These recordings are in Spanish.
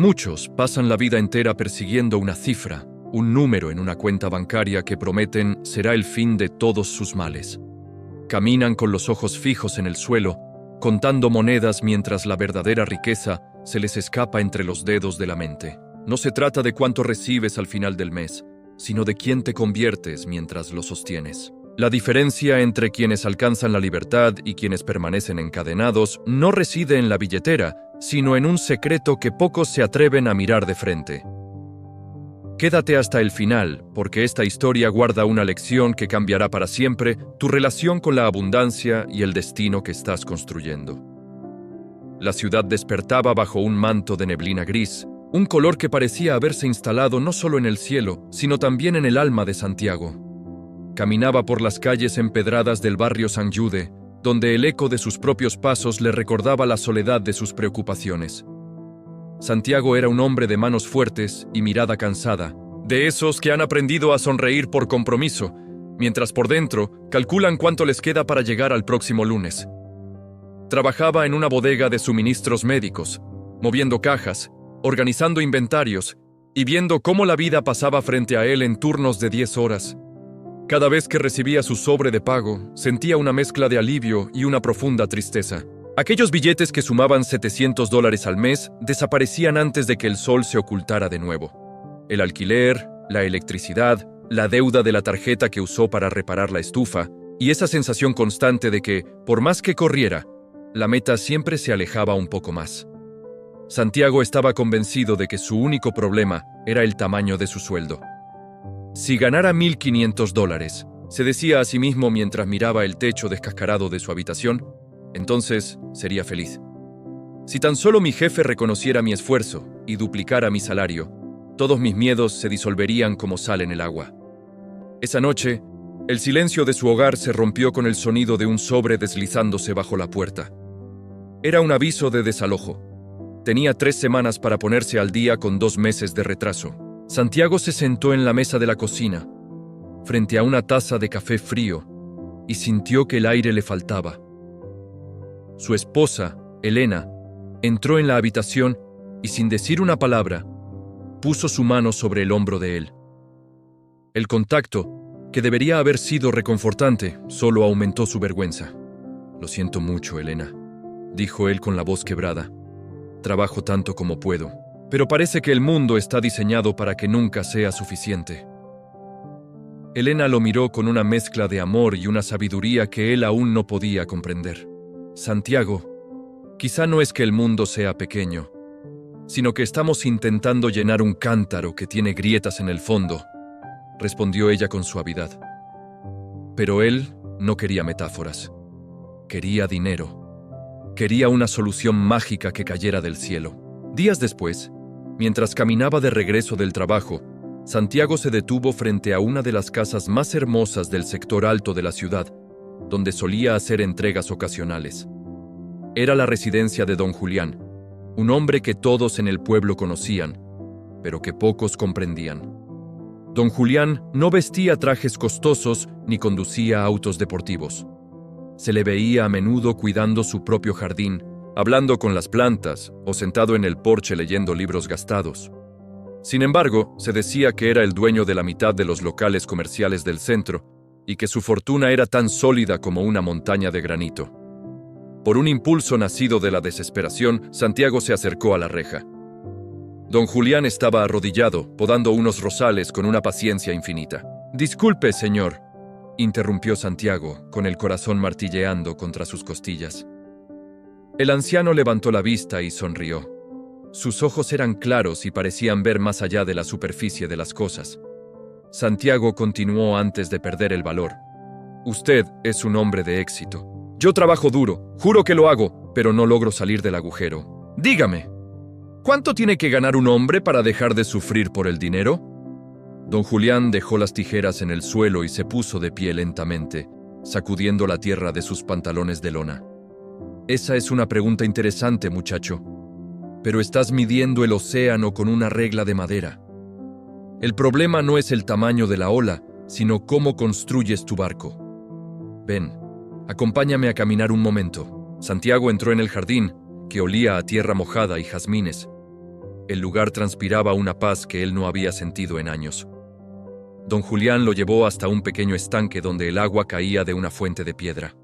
Muchos pasan la vida entera persiguiendo una cifra, un número en una cuenta bancaria que prometen será el fin de todos sus males. Caminan con los ojos fijos en el suelo, contando monedas mientras la verdadera riqueza se les escapa entre los dedos de la mente. No se trata de cuánto recibes al final del mes, sino de quién te conviertes mientras lo sostienes. La diferencia entre quienes alcanzan la libertad y quienes permanecen encadenados no reside en la billetera, sino en un secreto que pocos se atreven a mirar de frente. Quédate hasta el final, porque esta historia guarda una lección que cambiará para siempre tu relación con la abundancia y el destino que estás construyendo. La ciudad despertaba bajo un manto de neblina gris, un color que parecía haberse instalado no solo en el cielo, sino también en el alma de Santiago. Caminaba por las calles empedradas del barrio San Jude, donde el eco de sus propios pasos le recordaba la soledad de sus preocupaciones. Santiago era un hombre de manos fuertes y mirada cansada, de esos que han aprendido a sonreír por compromiso, mientras por dentro calculan cuánto les queda para llegar al próximo lunes. Trabajaba en una bodega de suministros médicos, moviendo cajas, organizando inventarios y viendo cómo la vida pasaba frente a él en turnos de 10 horas. Cada vez que recibía su sobre de pago, sentía una mezcla de alivio y una profunda tristeza. Aquellos billetes que sumaban $700 al mes desaparecían antes de que el sol se ocultara de nuevo. El alquiler, la electricidad, la deuda de la tarjeta que usó para reparar la estufa, y esa sensación constante de que, por más que corriera, la meta siempre se alejaba un poco más. Santiago estaba convencido de que su único problema era el tamaño de su sueldo. Si ganara $1,500, se decía a sí mismo mientras miraba el techo descascarado de su habitación, entonces sería feliz. Si tan solo mi jefe reconociera mi esfuerzo y duplicara mi salario, todos mis miedos se disolverían como sal en el agua. Esa noche, el silencio de su hogar se rompió con el sonido de un sobre deslizándose bajo la puerta. Era un aviso de desalojo. Tenía 3 semanas para ponerse al día con 2 meses de retraso. Santiago se sentó en la mesa de la cocina, frente a una taza de café frío, y sintió que el aire le faltaba. Su esposa, Elena, entró en la habitación y sin decir una palabra, puso su mano sobre el hombro de él. El contacto, que debería haber sido reconfortante, solo aumentó su vergüenza. «Lo siento mucho, Elena», dijo él con la voz quebrada. «Trabajo tanto como puedo, pero parece que el mundo está diseñado para que nunca sea suficiente». Elena lo miró con una mezcla de amor y una sabiduría que él aún no podía comprender. «Santiago, quizá no es que el mundo sea pequeño, sino que estamos intentando llenar un cántaro que tiene grietas en el fondo», respondió ella con suavidad. Pero él no quería metáforas. Quería dinero. Quería una solución mágica que cayera del cielo. Días después, mientras caminaba de regreso del trabajo, Santiago se detuvo frente a una de las casas más hermosas del sector alto de la ciudad, donde solía hacer entregas ocasionales. Era la residencia de don Julián, un hombre que todos en el pueblo conocían, pero que pocos comprendían. Don Julián no vestía trajes costosos ni conducía autos deportivos. Se le veía a menudo cuidando su propio jardín, hablando con las plantas o sentado en el porche leyendo libros gastados. Sin embargo, se decía que era el dueño de la mitad de los locales comerciales del centro y que su fortuna era tan sólida como una montaña de granito. Por un impulso nacido de la desesperación, Santiago se acercó a la reja. Don Julián estaba arrodillado, podando unos rosales con una paciencia infinita. «Disculpe, señor», interrumpió Santiago, con el corazón martilleando contra sus costillas. El anciano levantó la vista y sonrió. Sus ojos eran claros y parecían ver más allá de la superficie de las cosas. Santiago continuó antes de perder el valor. «Usted es un hombre de éxito. Yo trabajo duro, juro que lo hago, pero no logro salir del agujero. Dígame, ¿cuánto tiene que ganar un hombre para dejar de sufrir por el dinero?» Don Julián dejó las tijeras en el suelo y se puso de pie lentamente, sacudiendo la tierra de sus pantalones de lona. «Esa es una pregunta interesante, muchacho. Pero estás midiendo el océano con una regla de madera. El problema no es el tamaño de la ola, sino cómo construyes tu barco. Ven, acompáñame a caminar un momento». Santiago entró en el jardín, que olía a tierra mojada y jazmines. El lugar transpiraba una paz que él no había sentido en años. Don Julián lo llevó hasta un pequeño estanque donde el agua caía de una fuente de piedra.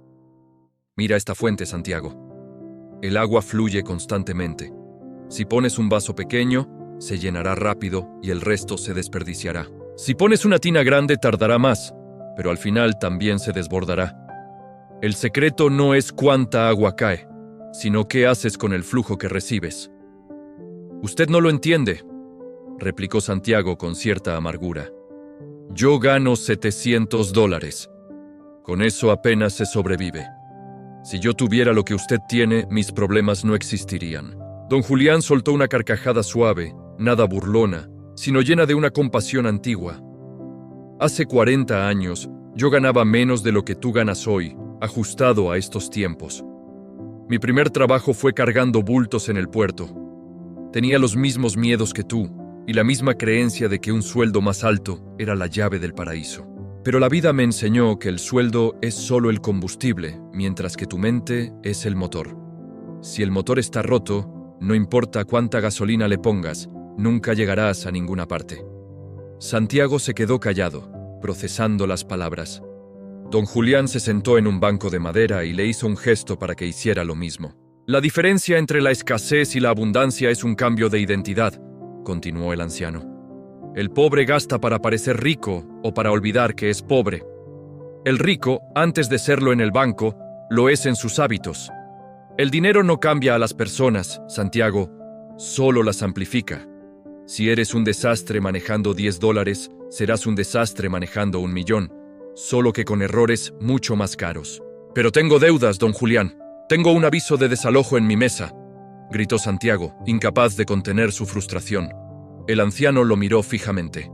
Mira esta fuente, Santiago. El agua fluye constantemente. Si pones un vaso pequeño, se llenará rápido y el resto se desperdiciará. Si pones una tina grande, tardará más, pero al final también se desbordará. El secreto no es cuánta agua cae, sino qué haces con el flujo que recibes. Usted no lo entiende, replicó Santiago con cierta amargura. Yo gano $700. Con eso apenas se sobrevive. Si yo tuviera lo que usted tiene, mis problemas no existirían. Don Julián soltó una carcajada suave, nada burlona, sino llena de una compasión antigua. Hace 40 años, yo ganaba menos de lo que tú ganas hoy, ajustado a estos tiempos. Mi primer trabajo fue cargando bultos en el puerto. Tenía los mismos miedos que tú, y la misma creencia de que un sueldo más alto era la llave del paraíso. Pero la vida me enseñó que el sueldo es solo el combustible, mientras que tu mente es el motor. Si el motor está roto, no importa cuánta gasolina le pongas, nunca llegarás a ninguna parte. Santiago se quedó callado, procesando las palabras. Don Julián se sentó en un banco de madera y le hizo un gesto para que hiciera lo mismo. La diferencia entre la escasez y la abundancia es un cambio de identidad, continuó el anciano. El pobre gasta para parecer rico o para olvidar que es pobre. El rico, antes de serlo en el banco, lo es en sus hábitos. El dinero no cambia a las personas, Santiago, solo las amplifica. Si eres un desastre manejando $10, serás un desastre manejando 1.000.000, solo que con errores mucho más caros. Pero tengo deudas, don Julián. Tengo un aviso de desalojo en mi mesa, gritó Santiago, incapaz de contener su frustración. El anciano lo miró fijamente.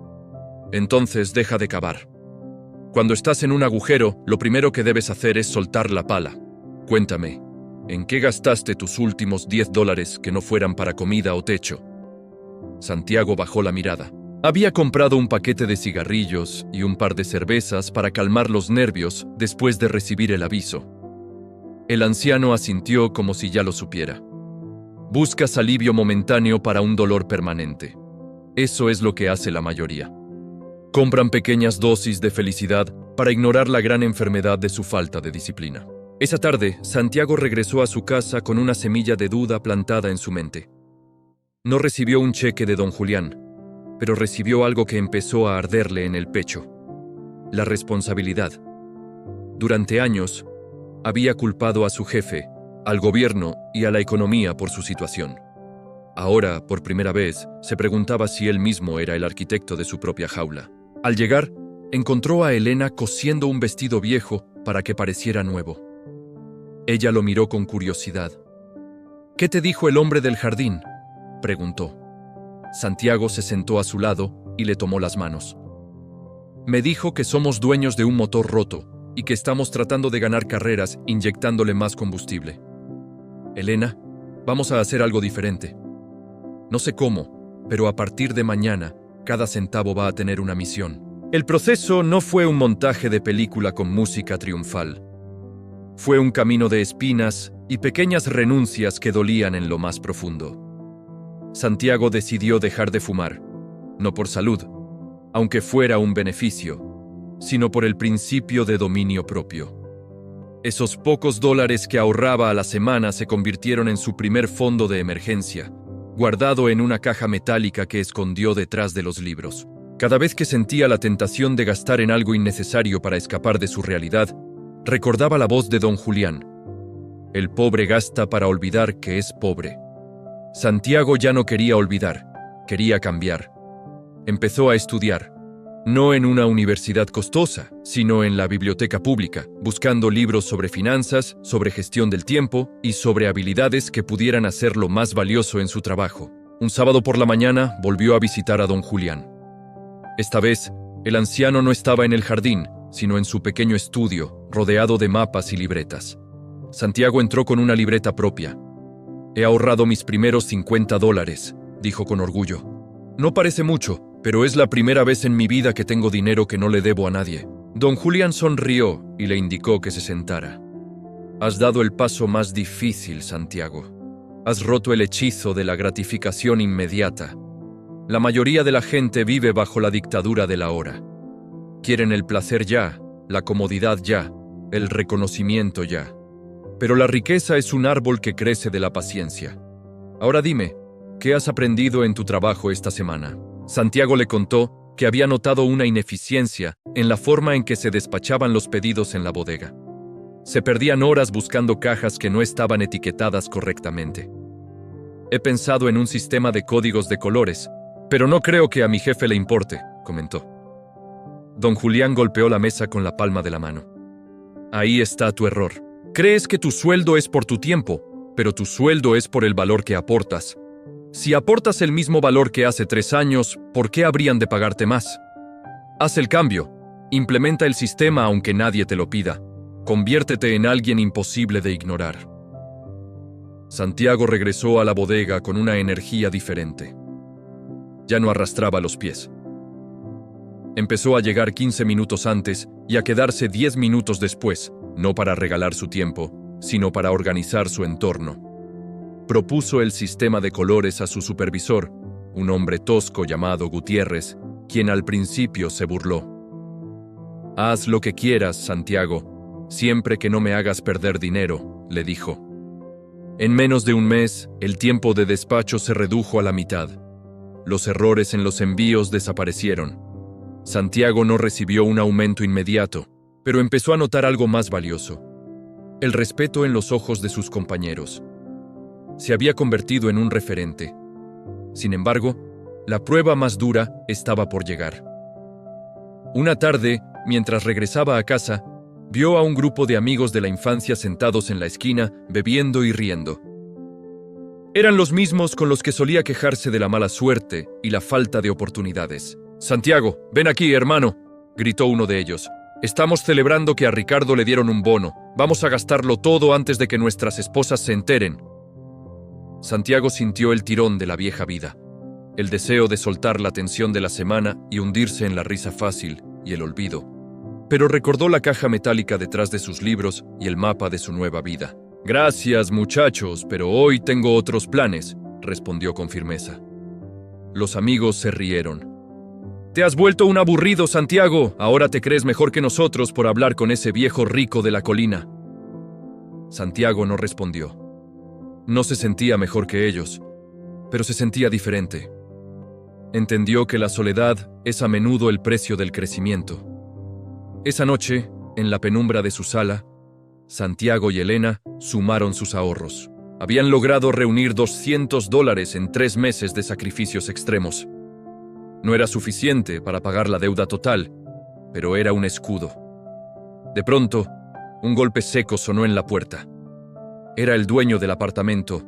Entonces deja de cavar. Cuando estás en un agujero, lo primero que debes hacer es soltar la pala. Cuéntame, ¿en qué gastaste tus últimos $10 que no fueran para comida o techo? Santiago bajó la mirada. Había comprado un paquete de cigarrillos y un par de cervezas para calmar los nervios después de recibir el aviso. El anciano asintió como si ya lo supiera. Buscas alivio momentáneo para un dolor permanente. Eso es lo que hace la mayoría. Compran pequeñas dosis de felicidad para ignorar la gran enfermedad de su falta de disciplina. Esa tarde, Santiago regresó a su casa con una semilla de duda plantada en su mente. No recibió un cheque de don Julián, pero recibió algo que empezó a arderle en el pecho: la responsabilidad. Durante años, había culpado a su jefe, al gobierno y a la economía por su situación. Ahora, por primera vez, se preguntaba si él mismo era el arquitecto de su propia jaula. Al llegar, encontró a Elena cosiendo un vestido viejo para que pareciera nuevo. Ella lo miró con curiosidad. «¿Qué te dijo el hombre del jardín?», preguntó. Santiago se sentó a su lado y le tomó las manos. «Me dijo que somos dueños de un motor roto y que estamos tratando de ganar carreras inyectándole más combustible. Elena, vamos a hacer algo diferente. No sé cómo, pero a partir de mañana, cada centavo va a tener una misión». El proceso no fue un montaje de película con música triunfal. Fue un camino de espinas y pequeñas renuncias que dolían en lo más profundo. Santiago decidió dejar de fumar, no por salud, aunque fuera un beneficio, sino por el principio de dominio propio. Esos pocos dólares que ahorraba a la semana se convirtieron en su primer fondo de emergencia, guardado en una caja metálica que escondió detrás de los libros. Cada vez que sentía la tentación de gastar en algo innecesario para escapar de su realidad, recordaba la voz de don Julián. El pobre gasta para olvidar que es pobre. Santiago ya no quería olvidar, quería cambiar. Empezó a estudiar, no en una universidad costosa, sino en la biblioteca pública, buscando libros sobre finanzas, sobre gestión del tiempo y sobre habilidades que pudieran hacerlo más valioso en su trabajo. Un sábado por la mañana volvió a visitar a don Julián. Esta vez, el anciano no estaba en el jardín, sino en su pequeño estudio, rodeado de mapas y libretas. Santiago entró con una libreta propia. «He ahorrado mis primeros $50», dijo con orgullo. «No parece mucho, pero es la primera vez en mi vida que tengo dinero que no le debo a nadie». Don Julián sonrió y le indicó que se sentara. «Has dado el paso más difícil, Santiago. Has roto el hechizo de la gratificación inmediata. La mayoría de la gente vive bajo la dictadura de la hora. Quieren el placer ya, la comodidad ya, el reconocimiento ya. Pero la riqueza es un árbol que crece de la paciencia. Ahora dime, ¿qué has aprendido en tu trabajo esta semana? Santiago le contó que había notado una ineficiencia en la forma en que se despachaban los pedidos en la bodega. Se perdían horas buscando cajas que no estaban etiquetadas correctamente. He pensado en un sistema de códigos de colores, pero no creo que a mi jefe le importe, comentó. Don Julián golpeó la mesa con la palma de la mano. Ahí está tu error. Crees que tu sueldo es por tu tiempo, pero tu sueldo es por el valor que aportas. Si aportas el mismo valor que hace 3 años, ¿por qué habrían de pagarte más? Haz el cambio. Implementa el sistema aunque nadie te lo pida. Conviértete en alguien imposible de ignorar. Santiago regresó a la bodega con una energía diferente. Ya no arrastraba los pies. Empezó a llegar 15 minutos antes y a quedarse 10 minutos después, no para regalar su tiempo, sino para organizar su entorno. Propuso el sistema de colores a su supervisor, un hombre tosco llamado Gutiérrez, quien al principio se burló. «Haz lo que quieras, Santiago, siempre que no me hagas perder dinero», le dijo. En menos de un mes, el tiempo de despacho se redujo a la mitad. Los errores en los envíos desaparecieron. Santiago no recibió un aumento inmediato, pero empezó a notar algo más valioso: el respeto en los ojos de sus compañeros. Se había convertido en un referente. Sin embargo, la prueba más dura estaba por llegar. Una tarde, mientras regresaba a casa, vio a un grupo de amigos de la infancia sentados en la esquina, bebiendo y riendo. Eran los mismos con los que solía quejarse de la mala suerte y la falta de oportunidades. «Santiago, ven aquí, hermano», gritó uno de ellos. «Estamos celebrando que a Ricardo le dieron un bono. Vamos a gastarlo todo antes de que nuestras esposas se enteren». Santiago sintió el tirón de la vieja vida, el deseo de soltar la tensión de la semana y hundirse en la risa fácil y el olvido. Pero recordó la caja metálica detrás de sus libros y el mapa de su nueva vida. «Gracias, muchachos, pero hoy tengo otros planes», respondió con firmeza. Los amigos se rieron. «Te has vuelto un aburrido, Santiago. Ahora te crees mejor que nosotros por hablar con ese viejo rico de la colina». Santiago no respondió. No se sentía mejor que ellos, pero se sentía diferente. Entendió que la soledad es a menudo el precio del crecimiento. Esa noche, en la penumbra de su sala, Santiago y Elena sumaron sus ahorros. Habían logrado reunir $200 en 3 meses de sacrificios extremos. No era suficiente para pagar la deuda total, pero era un escudo. De pronto, un golpe seco sonó en la puerta. Era el dueño del apartamento,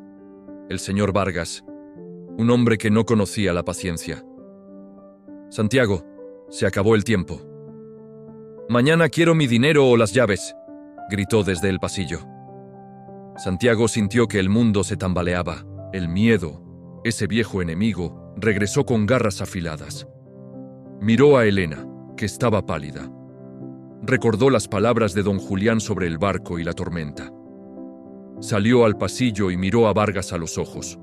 el señor Vargas, un hombre que no conocía la paciencia. «Santiago, se acabó el tiempo». «Mañana quiero mi dinero o las llaves», gritó desde el pasillo. Santiago sintió que el mundo se tambaleaba. El miedo, ese viejo enemigo, regresó con garras afiladas. Miró a Elena, que estaba pálida. Recordó las palabras de don Julián sobre el barco y la tormenta. Salió al pasillo y miró a Vargas a los ojos.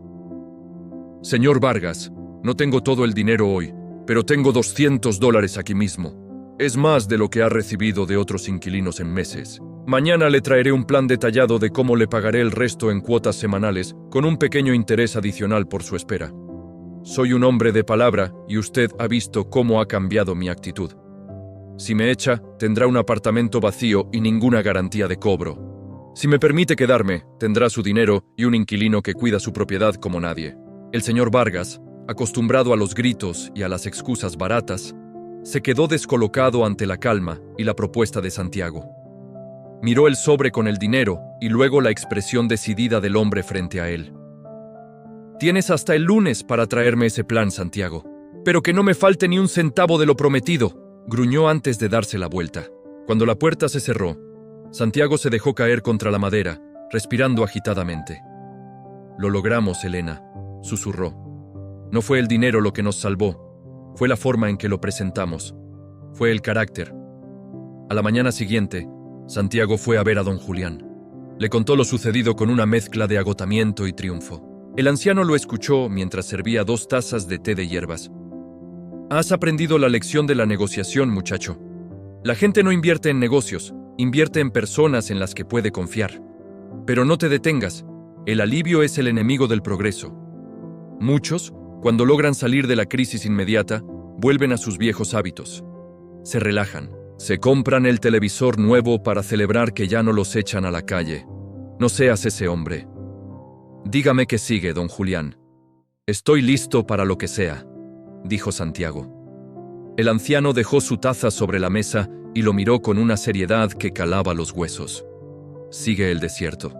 «Señor Vargas, no tengo todo el dinero hoy, pero tengo $200 aquí mismo. Es más de lo que ha recibido de otros inquilinos en meses. Mañana le traeré un plan detallado de cómo le pagaré el resto en cuotas semanales, con un pequeño interés adicional por su espera. Soy un hombre de palabra y usted ha visto cómo ha cambiado mi actitud. Si me echa, tendrá un apartamento vacío y ninguna garantía de cobro. Si me permite quedarme, tendrá su dinero y un inquilino que cuida su propiedad como nadie». El señor Vargas, acostumbrado a los gritos y a las excusas baratas, se quedó descolocado ante la calma y la propuesta de Santiago. Miró el sobre con el dinero y luego la expresión decidida del hombre frente a él. «Tienes hasta el lunes para traerme ese plan, Santiago. Pero que no me falte ni un centavo de lo prometido», gruñó antes de darse la vuelta. Cuando la puerta se cerró, Santiago se dejó caer contra la madera, respirando agitadamente. «Lo logramos, Elena», susurró. «No fue el dinero lo que nos salvó, fue la forma en que lo presentamos, fue el carácter». A la mañana siguiente, Santiago fue a ver a don Julián. Le contó lo sucedido con una mezcla de agotamiento y triunfo. El anciano lo escuchó mientras servía 2 tazas de té de hierbas. Has aprendido la lección de la negociación, muchacho. La gente no invierte en negocios, invierte en personas en las que puede confiar. Pero no te detengas, el alivio es el enemigo del progreso. Muchos, cuando logran salir de la crisis inmediata, vuelven a sus viejos hábitos. Se relajan, se compran el televisor nuevo para celebrar que ya no los echan a la calle. No seas ese hombre. Dígame qué sigue, don Julián. Estoy listo para lo que sea, dijo Santiago. El anciano dejó su taza sobre la mesa y lo miró con una seriedad que calaba los huesos. Sigue el desierto.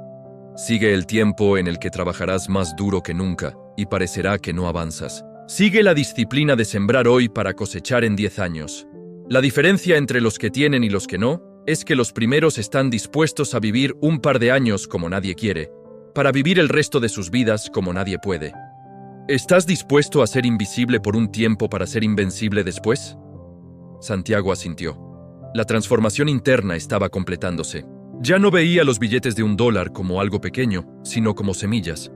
Sigue el tiempo en el que trabajarás más duro que nunca y parecerá que no avanzas. Sigue la disciplina de sembrar hoy para cosechar en 10 años. La diferencia entre los que tienen y los que no es que los primeros están dispuestos a vivir un par de años como nadie quiere, para vivir el resto de sus vidas como nadie puede. ¿Estás dispuesto a ser invisible por un tiempo para ser invencible después? Santiago asintió. La transformación interna estaba completándose. Ya no veía los billetes de $1 como algo pequeño, sino como semillas.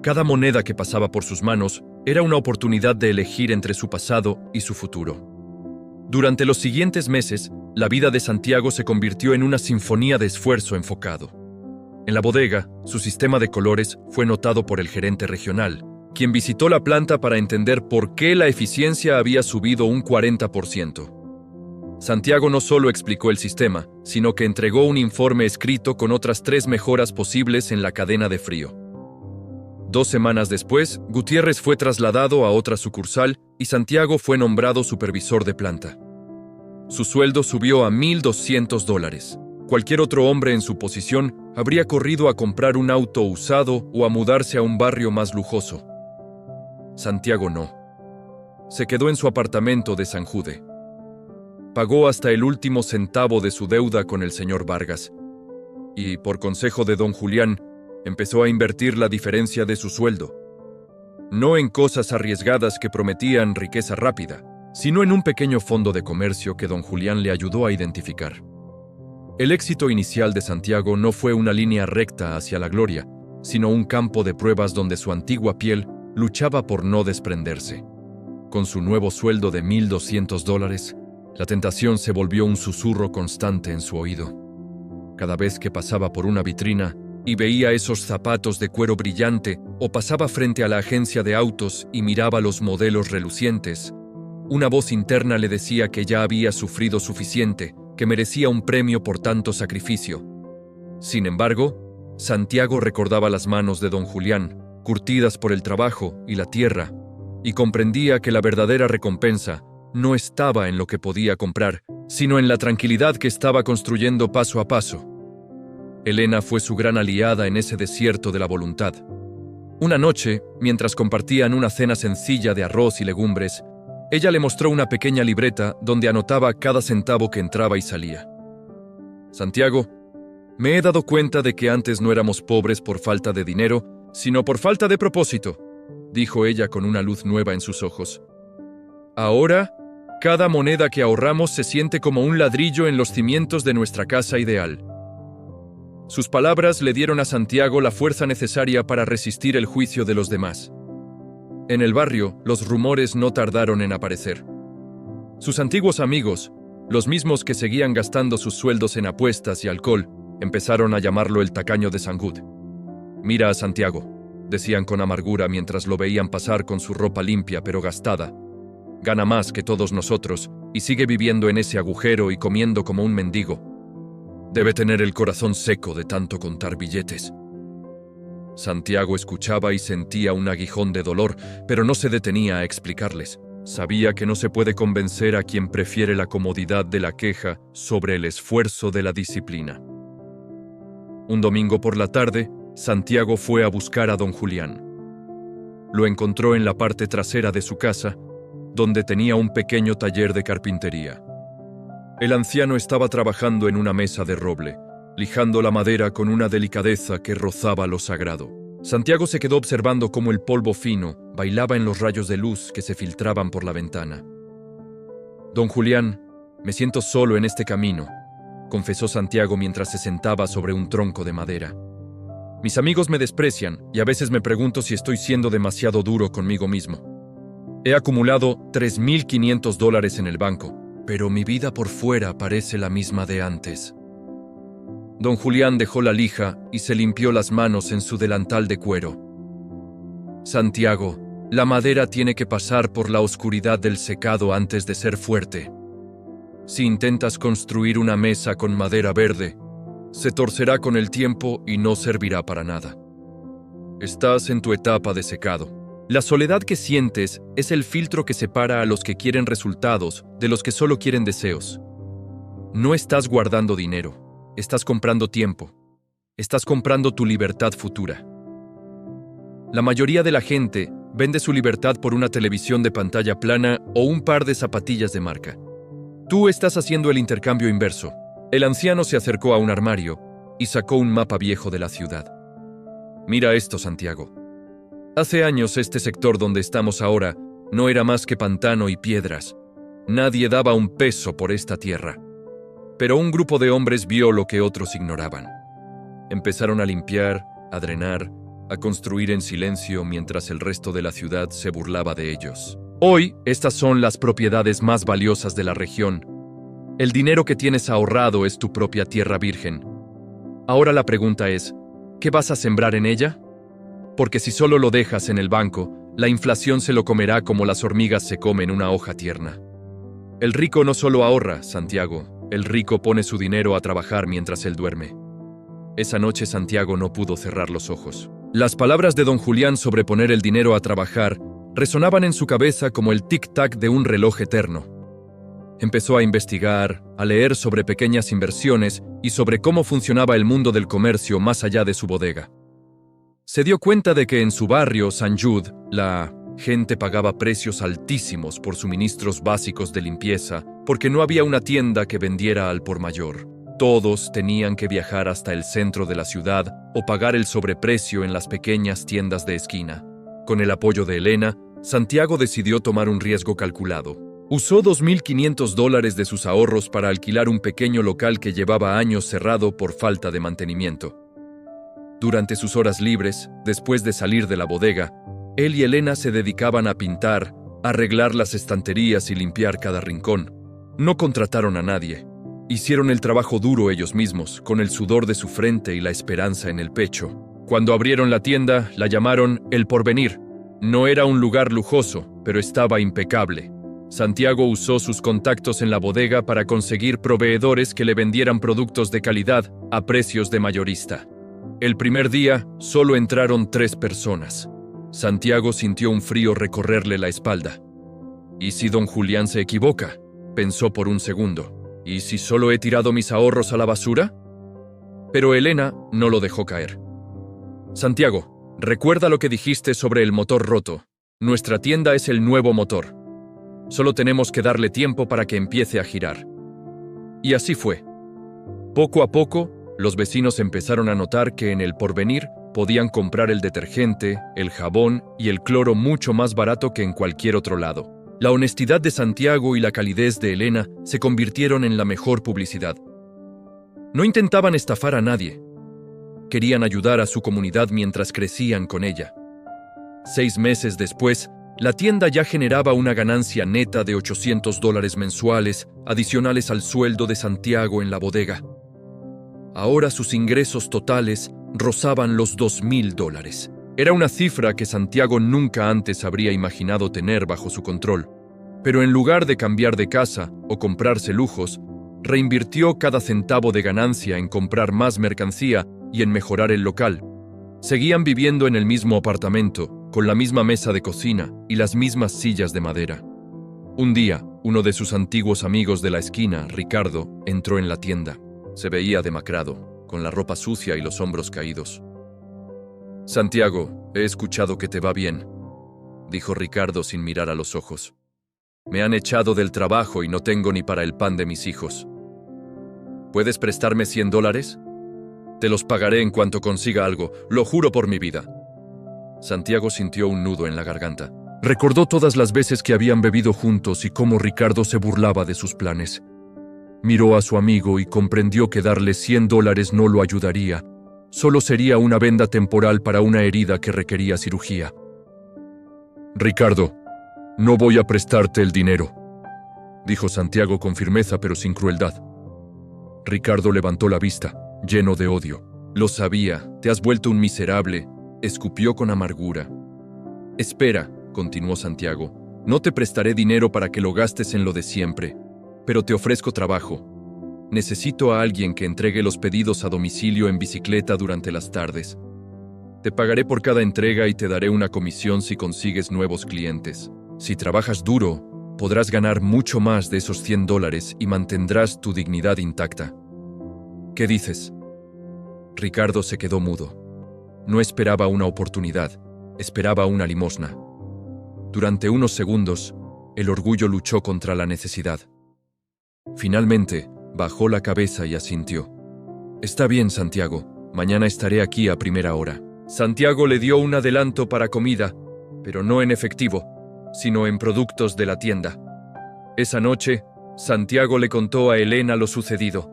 Cada moneda que pasaba por sus manos era una oportunidad de elegir entre su pasado y su futuro. Durante los siguientes meses, la vida de Santiago se convirtió en una sinfonía de esfuerzo enfocado. En la bodega, su sistema de colores fue notado por el gerente regional, quien visitó la planta para entender por qué la eficiencia había subido un 40%. Santiago no solo explicó el sistema, sino que entregó un informe escrito con otras 3 mejoras posibles en la cadena de frío. 2 semanas después, Gutiérrez fue trasladado a otra sucursal y Santiago fue nombrado supervisor de planta. Su sueldo subió a $1,200. Cualquier otro hombre en su posición habría corrido a comprar un auto usado o a mudarse a un barrio más lujoso. Santiago no. Se quedó en su apartamento de San Jude. Pagó hasta el último centavo de su deuda con el señor Vargas y, por consejo de don Julián, empezó a invertir la diferencia de su sueldo. No en cosas arriesgadas que prometían riqueza rápida, sino en un pequeño fondo de comercio que don Julián le ayudó a identificar. El éxito inicial de Santiago no fue una línea recta hacia la gloria, sino un campo de pruebas donde su antigua piel luchaba por no desprenderse. Con su nuevo sueldo de $1,200, la tentación se volvió un susurro constante en su oído. Cada vez que pasaba por una vitrina y veía esos zapatos de cuero brillante o pasaba frente a la agencia de autos y miraba los modelos relucientes, una voz interna le decía que ya había sufrido suficiente, que merecía un premio por tanto sacrificio. Sin embargo, Santiago recordaba las manos de don Julián, curtidas por el trabajo y la tierra, y comprendía que la verdadera recompensa no estaba en lo que podía comprar, sino en la tranquilidad que estaba construyendo paso a paso. Elena fue su gran aliada en ese desierto de la voluntad. Una noche, mientras compartían una cena sencilla de arroz y legumbres, ella le mostró una pequeña libreta donde anotaba cada centavo que entraba y salía. Santiago, me he dado cuenta de que antes no éramos pobres por falta de dinero, sino por falta de propósito, dijo ella con una luz nueva en sus ojos. Ahora, cada moneda que ahorramos se siente como un ladrillo en los cimientos de nuestra casa ideal. Sus palabras le dieron a Santiago la fuerza necesaria para resistir el juicio de los demás. En el barrio, los rumores no tardaron en aparecer. Sus antiguos amigos, los mismos que seguían gastando sus sueldos en apuestas y alcohol, empezaron a llamarlo el tacaño de San Jude. Mira a Santiago, decían con amargura mientras lo veían pasar con su ropa limpia pero gastada. Gana más que todos nosotros y sigue viviendo en ese agujero y comiendo como un mendigo. Debe tener el corazón seco de tanto contar billetes. Santiago escuchaba y sentía un aguijón de dolor, pero no se detenía a explicarles. Sabía que no se puede convencer a quien prefiere la comodidad de la queja sobre el esfuerzo de la disciplina. Un domingo por la tarde, Santiago fue a buscar a don Julián. Lo encontró en la parte trasera de su casa, donde tenía un pequeño taller de carpintería. El anciano estaba trabajando en una mesa de roble, lijando la madera con una delicadeza que rozaba lo sagrado. Santiago se quedó observando cómo el polvo fino bailaba en los rayos de luz que se filtraban por la ventana. Don Julián, me siento solo en este camino, confesó Santiago mientras se sentaba sobre un tronco de madera. Mis amigos me desprecian y a veces me pregunto si estoy siendo demasiado duro conmigo mismo. He acumulado $3,500 en el banco, pero mi vida por fuera parece la misma de antes. Don Julián dejó la lija y se limpió las manos en su delantal de cuero. Santiago, la madera tiene que pasar por la oscuridad del secado antes de ser fuerte. Si intentas construir una mesa con madera verde, se torcerá con el tiempo y no servirá para nada. Estás en tu etapa de secado. La soledad que sientes es el filtro que separa a los que quieren resultados de los que solo quieren deseos. No estás guardando dinero, estás comprando tiempo. Estás comprando tu libertad futura. La mayoría de la gente vende su libertad por una televisión de pantalla plana o un par de zapatillas de marca. Tú estás haciendo el intercambio inverso. El anciano se acercó a un armario y sacó un mapa viejo de la ciudad. Mira esto, Santiago. Hace años este sector donde estamos ahora no era más que pantano y piedras. Nadie daba un peso por esta tierra. Pero un grupo de hombres vio lo que otros ignoraban. Empezaron a limpiar, a drenar, a construir en silencio mientras el resto de la ciudad se burlaba de ellos. Hoy, estas son las propiedades más valiosas de la región. El dinero que tienes ahorrado es tu propia tierra virgen. Ahora la pregunta es, ¿qué vas a sembrar en ella? Porque si solo lo dejas en el banco, la inflación se lo comerá como las hormigas se comen una hoja tierna. El rico no solo ahorra, Santiago, el rico pone su dinero a trabajar mientras él duerme. Esa noche Santiago no pudo cerrar los ojos. Las palabras de don Julián sobre poner el dinero a trabajar resonaban en su cabeza como el tic-tac de un reloj eterno. Empezó a investigar, a leer sobre pequeñas inversiones y sobre cómo funcionaba el mundo del comercio más allá de su bodega. Se dio cuenta de que en su barrio, San Jude, la gente pagaba precios altísimos por suministros básicos de limpieza porque no había una tienda que vendiera al por mayor. Todos tenían que viajar hasta el centro de la ciudad o pagar el sobreprecio en las pequeñas tiendas de esquina. Con el apoyo de Elena, Santiago decidió tomar un riesgo calculado. Usó $2,500 de sus ahorros para alquilar un pequeño local que llevaba años cerrado por falta de mantenimiento. Durante sus horas libres, después de salir de la bodega, él y Elena se dedicaban a pintar, arreglar las estanterías y limpiar cada rincón. No contrataron a nadie. Hicieron el trabajo duro ellos mismos, con el sudor de su frente y la esperanza en el pecho. Cuando abrieron la tienda, la llamaron El Porvenir. No era un lugar lujoso, pero estaba impecable. Santiago usó sus contactos en la bodega para conseguir proveedores que le vendieran productos de calidad a precios de mayorista. El primer día, solo entraron 3 personas. Santiago sintió un frío recorrerle la espalda. ¿Y si don Julián se equivoca?, pensó por un segundo. ¿Y si solo he tirado mis ahorros a la basura? Pero Elena no lo dejó caer. Santiago, recuerda lo que dijiste sobre el motor roto. Nuestra tienda es el nuevo motor. Solo tenemos que darle tiempo para que empiece a girar. Y así fue. Poco a poco, los vecinos empezaron a notar que en El Porvenir podían comprar el detergente, el jabón y el cloro mucho más barato que en cualquier otro lado. La honestidad de Santiago y la calidez de Elena se convirtieron en la mejor publicidad. No intentaban estafar a nadie. Querían ayudar a su comunidad mientras crecían con ella. 6 meses después, la tienda ya generaba una ganancia neta de $800 mensuales, adicionales al sueldo de Santiago en la bodega. Ahora sus ingresos totales rozaban los $2,000. Era una cifra que Santiago nunca antes habría imaginado tener bajo su control. Pero en lugar de cambiar de casa o comprarse lujos, reinvirtió cada centavo de ganancia en comprar más mercancía y en mejorar el local. Seguían viviendo en el mismo apartamento, con la misma mesa de cocina y las mismas sillas de madera. Un día, uno de sus antiguos amigos de la esquina, Ricardo, entró en la tienda. Se veía demacrado, con la ropa sucia y los hombros caídos. «Santiago, he escuchado que te va bien», dijo Ricardo sin mirar a los ojos. «Me han echado del trabajo y no tengo ni para el pan de mis hijos. ¿Puedes prestarme $100? Te los pagaré en cuanto consiga algo, lo juro por mi vida». Santiago sintió un nudo en la garganta. Recordó todas las veces que habían bebido juntos y cómo Ricardo se burlaba de sus planes. Miró a su amigo y comprendió que darle $100 no lo ayudaría. Solo sería una venda temporal para una herida que requería cirugía. «Ricardo, no voy a prestarte el dinero», dijo Santiago con firmeza pero sin crueldad. Ricardo levantó la vista, lleno de odio. «Lo sabía, te has vuelto un miserable», escupió con amargura. «Espera», continuó Santiago, «no te prestaré dinero para que lo gastes en lo de siempre, pero te ofrezco trabajo. Necesito a alguien que entregue los pedidos a domicilio en bicicleta durante las tardes. Te pagaré por cada entrega y te daré una comisión si consigues nuevos clientes. Si trabajas duro, podrás ganar mucho más de esos $100 y mantendrás tu dignidad intacta. ¿Qué dices?» Ricardo se quedó mudo. No esperaba una oportunidad, esperaba una limosna. Durante unos segundos, el orgullo luchó contra la necesidad. Finalmente, bajó la cabeza y asintió. «Está bien, Santiago, mañana estaré aquí a primera hora». Santiago le dio un adelanto para comida, pero no en efectivo, sino en productos de la tienda. Esa noche, Santiago le contó a Elena lo sucedido.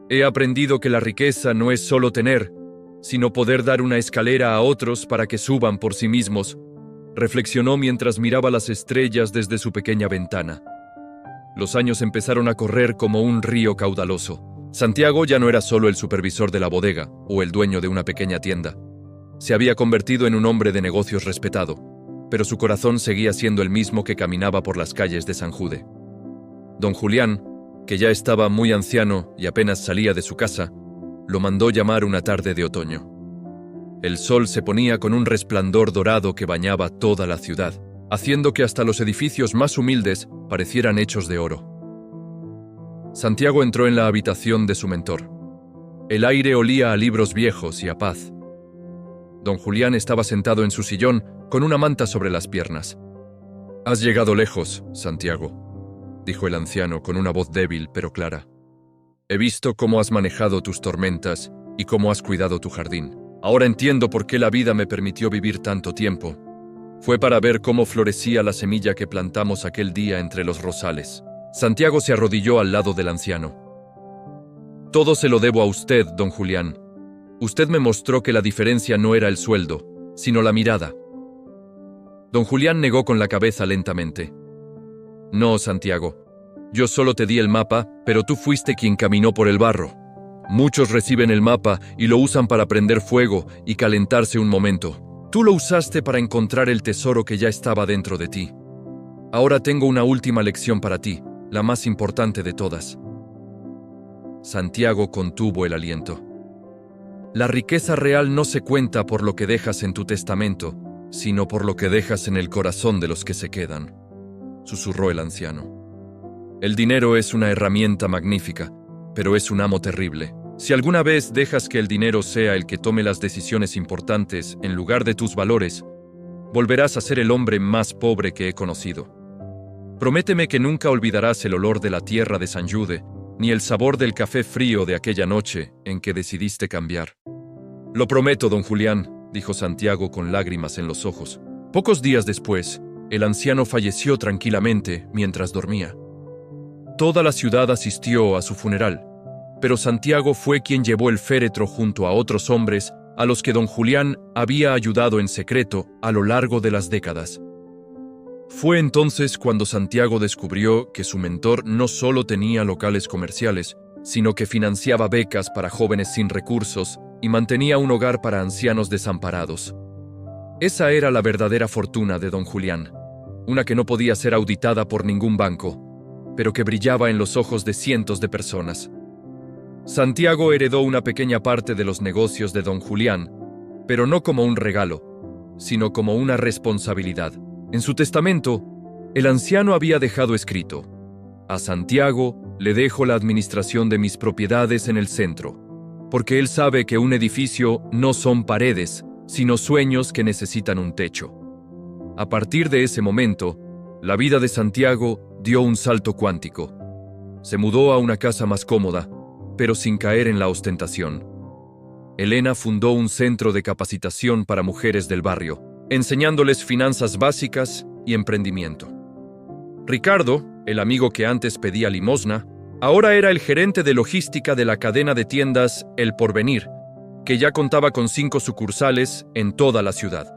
«He aprendido que la riqueza no es solo tener, sino poder dar una escalera a otros para que suban por sí mismos», reflexionó mientras miraba las estrellas desde su pequeña ventana. Los años empezaron a correr como un río caudaloso. Santiago ya no era solo el supervisor de la bodega o el dueño de una pequeña tienda. Se había convertido en un hombre de negocios respetado, pero su corazón seguía siendo el mismo que caminaba por las calles de San Jude. Don Julián, que ya estaba muy anciano y apenas salía de su casa, lo mandó llamar una tarde de otoño. El sol se ponía con un resplandor dorado que bañaba toda la ciudad, haciendo que hasta los edificios más humildes parecieran hechos de oro. Santiago entró en la habitación de su mentor. El aire olía a libros viejos y a paz. Don Julián estaba sentado en su sillón con una manta sobre las piernas. «Has llegado lejos, Santiago», dijo el anciano con una voz débil pero clara. «He visto cómo has manejado tus tormentas y cómo has cuidado tu jardín. Ahora entiendo por qué la vida me permitió vivir tanto tiempo. Fue para ver cómo florecía la semilla que plantamos aquel día entre los rosales». Santiago se arrodilló al lado del anciano. «Todo se lo debo a usted, don Julián. Usted me mostró que la diferencia no era el sueldo, sino la mirada». Don Julián negó con la cabeza lentamente. «No, Santiago. Yo solo te di el mapa, pero tú fuiste quien caminó por el barro. Muchos reciben el mapa y lo usan para prender fuego y calentarse un momento. Tú lo usaste para encontrar el tesoro que ya estaba dentro de ti. Ahora tengo una última lección para ti, la más importante de todas». Santiago contuvo el aliento. «La riqueza real no se cuenta por lo que dejas en tu testamento, sino por lo que dejas en el corazón de los que se quedan», susurró el anciano. «El dinero es una herramienta magnífica, pero es un amo terrible. Si alguna vez dejas que el dinero sea el que tome las decisiones importantes en lugar de tus valores, volverás a ser el hombre más pobre que he conocido. Prométeme que nunca olvidarás el olor de la tierra de San Jude, ni el sabor del café frío de aquella noche en que decidiste cambiar». «Lo prometo, don Julián», dijo Santiago con lágrimas en los ojos. Pocos días después, el anciano falleció tranquilamente mientras dormía. Toda la ciudad asistió a su funeral, pero Santiago fue quien llevó el féretro junto a otros hombres a los que don Julián había ayudado en secreto a lo largo de las décadas. Fue entonces cuando Santiago descubrió que su mentor no solo tenía locales comerciales, sino que financiaba becas para jóvenes sin recursos y mantenía un hogar para ancianos desamparados. Esa era la verdadera fortuna de don Julián, una que no podía ser auditada por ningún banco, pero que brillaba en los ojos de cientos de personas. Santiago heredó una pequeña parte de los negocios de don Julián, pero no como un regalo, sino como una responsabilidad. En su testamento, el anciano había dejado escrito: «A Santiago le dejo la administración de mis propiedades en el centro, porque él sabe que un edificio no son paredes, sino sueños que necesitan un techo». A partir de ese momento, la vida de Santiago dio un salto cuántico. Se mudó a una casa más cómoda, pero sin caer en la ostentación. Elena fundó un centro de capacitación para mujeres del barrio, enseñándoles finanzas básicas y emprendimiento. Ricardo, el amigo que antes pedía limosna, Ahora era el gerente de logística de la cadena de tiendas El Porvenir, que ya contaba con 5 sucursales en toda la ciudad.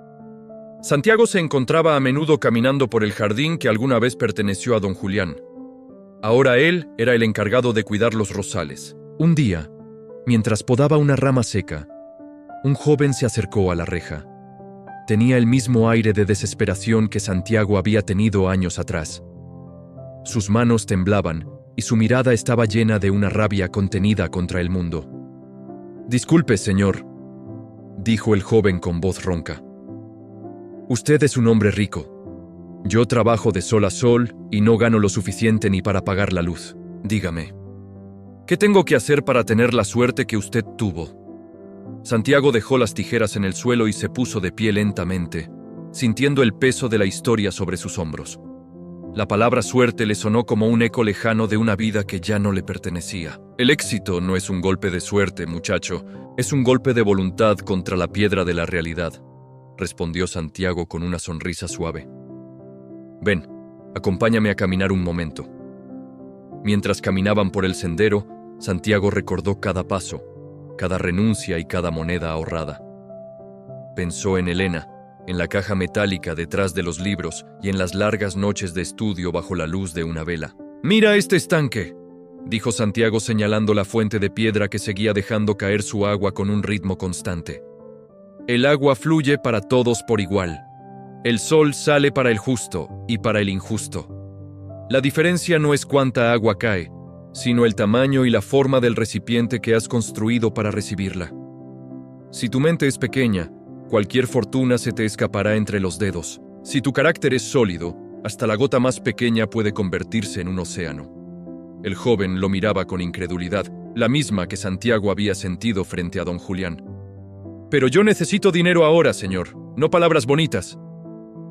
Santiago se encontraba a menudo caminando por el jardín que alguna vez perteneció a don Julián. Ahora él era el encargado de cuidar los rosales. Un día, mientras podaba una rama seca, un joven se acercó a la reja. Tenía el mismo aire de desesperación que Santiago había tenido años atrás. Sus manos temblaban y su mirada estaba llena de una rabia contenida contra el mundo. «Disculpe, señor», dijo el joven con voz ronca. «Usted es un hombre rico. Yo trabajo de sol a sol y no gano lo suficiente ni para pagar la luz. Dígame, ¿qué tengo que hacer para tener la suerte que usted tuvo?» Santiago dejó las tijeras en el suelo y se puso de pie lentamente, sintiendo el peso de la historia sobre sus hombros. La palabra suerte le sonó como un eco lejano de una vida que ya no le pertenecía. «El éxito no es un golpe de suerte, muchacho, es un golpe de voluntad contra la piedra de la realidad», respondió Santiago con una sonrisa suave. «Ven, acompáñame a caminar un momento». Mientras caminaban por el sendero, Santiago recordó cada paso, cada renuncia y cada moneda ahorrada. Pensó en Elena, en la caja metálica detrás de los libros y en las largas noches de estudio bajo la luz de una vela. «Mira este estanque», dijo Santiago señalando la fuente de piedra que seguía dejando caer su agua con un ritmo constante. «El agua fluye para todos por igual. El sol sale para el justo y para el injusto. La diferencia no es cuánta agua cae, sino el tamaño y la forma del recipiente que has construido para recibirla. Si tu mente es pequeña, cualquier fortuna se te escapará entre los dedos. Si tu carácter es sólido, hasta la gota más pequeña puede convertirse en un océano». El joven lo miraba con incredulidad, la misma que Santiago había sentido frente a don Julián. «Pero yo necesito dinero ahora, señor, no palabras bonitas».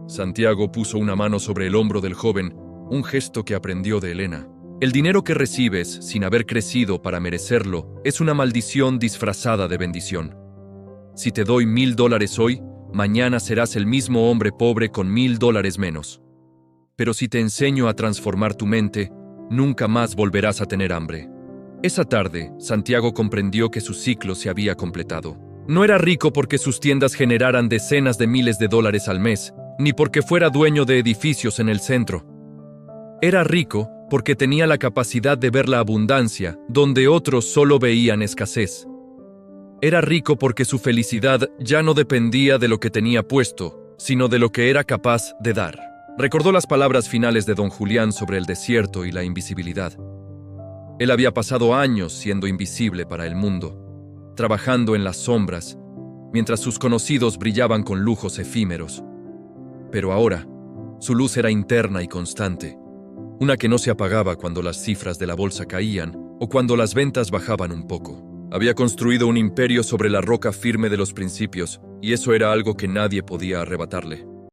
Santiago puso una mano sobre el hombro del joven, un gesto que aprendió de Elena. «El dinero que recibes, sin haber crecido para merecerlo, es una maldición disfrazada de bendición. Si te doy $1000 hoy, mañana serás el mismo hombre pobre con $1000 menos. Pero si te enseño a transformar tu mente, nunca más volverás a tener hambre». Esa tarde, Santiago comprendió que su ciclo se había completado. No era rico porque sus tiendas generaran decenas de miles de dólares al mes, ni porque fuera dueño de edificios en el centro. Era rico porque tenía la capacidad de ver la abundancia donde otros solo veían escasez. Era rico porque su felicidad ya no dependía de lo que tenía puesto, sino de lo que era capaz de dar. Recordó las palabras finales de don Julián sobre el desierto y la invisibilidad. Él había pasado años siendo invisible para el mundo, trabajando en las sombras, mientras sus conocidos brillaban con lujos efímeros. Pero ahora, su luz era interna y constante, una que no se apagaba cuando las cifras de la bolsa caían o cuando las ventas bajaban un poco. Había construido un imperio sobre la roca firme de los principios, y eso era algo que nadie podía arrebatarle.